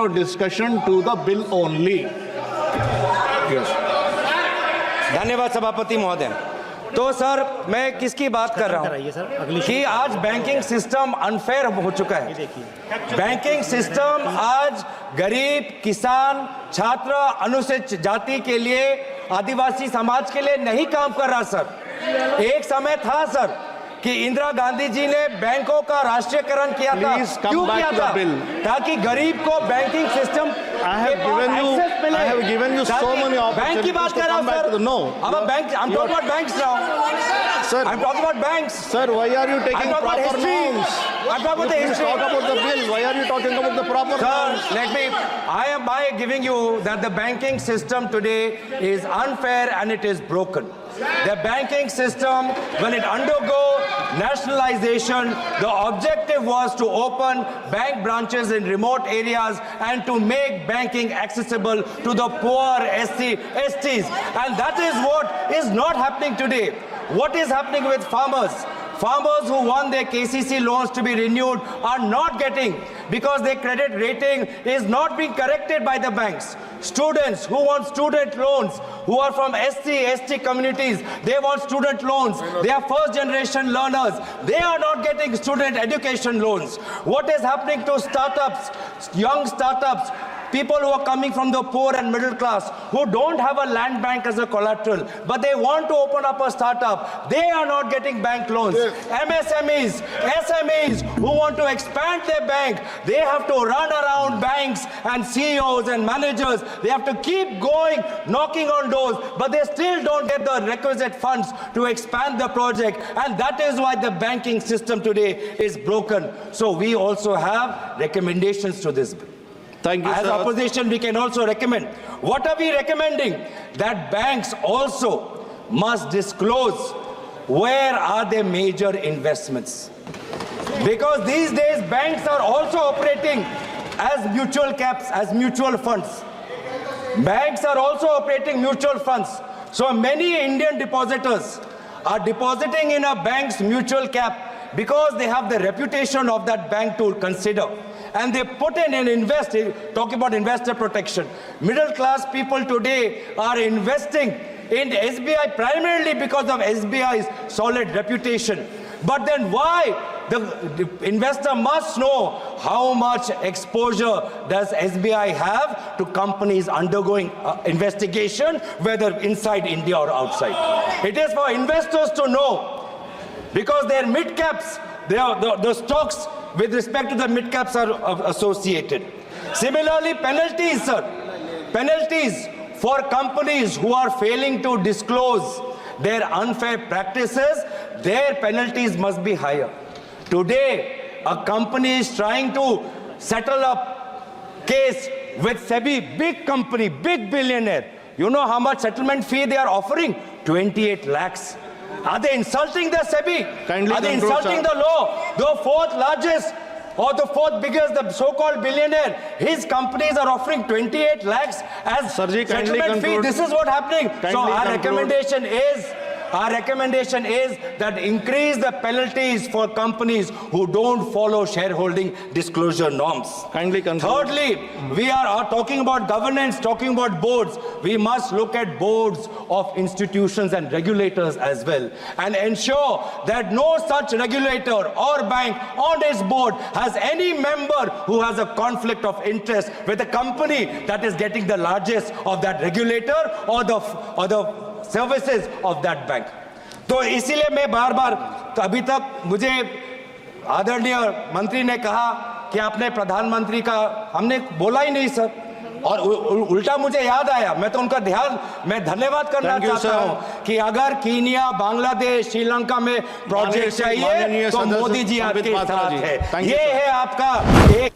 discussion to the bill only. Yes. धन्यवाद सभापति महोदय। तो सर मैं किसकी बात कर रहा हूँ कि आज बैंकिंग सिस्टम अनफेयर हो चुका है। बैंकिंग सिस्टम आज गरीब, किसान, छात्र, अनुसूचित जाति के लिए, आदिवासी समाज के लिए नहीं काम कर रहा सर। एक समय था सर कि इंदिरा गांधी जी ने बैंकों का राष्ट्रीयकरण किया था। क्यों किया था? ताकि गरीब को banking system I have given you so many bank की बात कर रहा हूं सर। No. अब bank, I'm talking about banks now. Sir, I'm talking about banks. Sir, why are you taking proper norms? I'm talking about the history. Talk about the bill. Why are you talking about the proper norms? Sir, let me. I am by giving you that the banking system today is unfair and it is broken. The banking system, when it undergo nationalization, the objective was to open bank branches in remote areas and to make banking accessible to the poor STs. And that is what is not happening today. What is happening with farmers? Farmers who want their KCC loans to be renewed are not getting because their credit rating is not being corrected by the banks. Students who want student loans, who are from ST communities, they want student loans. They are first generation learners. They are not getting student education loans. What is happening to startups, young startups? People who are coming from the poor and middle class, who don't have a land bank as a collateral, but they want to open up a startup, they are not getting bank loans. MSMEs, SMEs who want to expand their bank, they have to run around banks and CEOs and managers. They have to keep going, knocking on doors, but they still don't get the requisite funds to expand the project. And that is why the banking system today is broken. So we also have recommendations to this bill. Thank you, As sir. opposition, we can also recommend. What are we recommending? That banks also must disclose where are their major investments. Because these days, banks are also operating as mutual caps, as mutual funds. Banks are also operating mutual funds. So many Indian depositors are depositing in a bank's mutual cap because they have the reputation of that bank to consider. And they put in and invest, talking about investor protection. Middle class people today are investing in SBI primarily because of SBI's solid reputation. But then why? The investor must know how much exposure does SBI have to companies undergoing investigation, whether inside India or outside. It is for investors to know because their mid-caps, the stocks with respect to the mid-caps are associated. Similarly, penalties, sir. Penalties for companies who are failing to disclose their unfair practices, their penalties must be higher. Today, a company is trying to settle a case with SEBI, big company, big billionaire. You know how much settlement fee they are offering? 28 lakhs. Are they insulting the SEBI? Kindly are they control, insulting sir. the law? The fourth largest or the fourth biggest, the so-called billionaire, his companies are offering 28 lakhs as Sirji, settlement fee. This is what happening. So our recommendation is that increase the penalties for companies who don't follow shareholding disclosure norms. Kindly conclude. Thirdly, we are talking about governance, talking about boards. We must look at boards of institutions and regulators as well and ensure that no such regulator or bank on its board has any member who has a conflict of interest with a company that is getting the largest of that regulator or the services of that bank. तो इसीलिए मैं बार बार, तो अभी तक मुझे आदरणीय मंत्री ने कहा कि आपने प्रधानमंत्री का, हमने बोला ही नहीं सर, और उल्टा मुझे याद आया, मैं तो उनका मैं धन्यवाद करना चाहता हूं कि अगर कीनिया, बांग्लादेश, श्रीलंका में प्रोजेक्ट चाहिए तो मोदी जी आपके साथ है। ये है आपका एक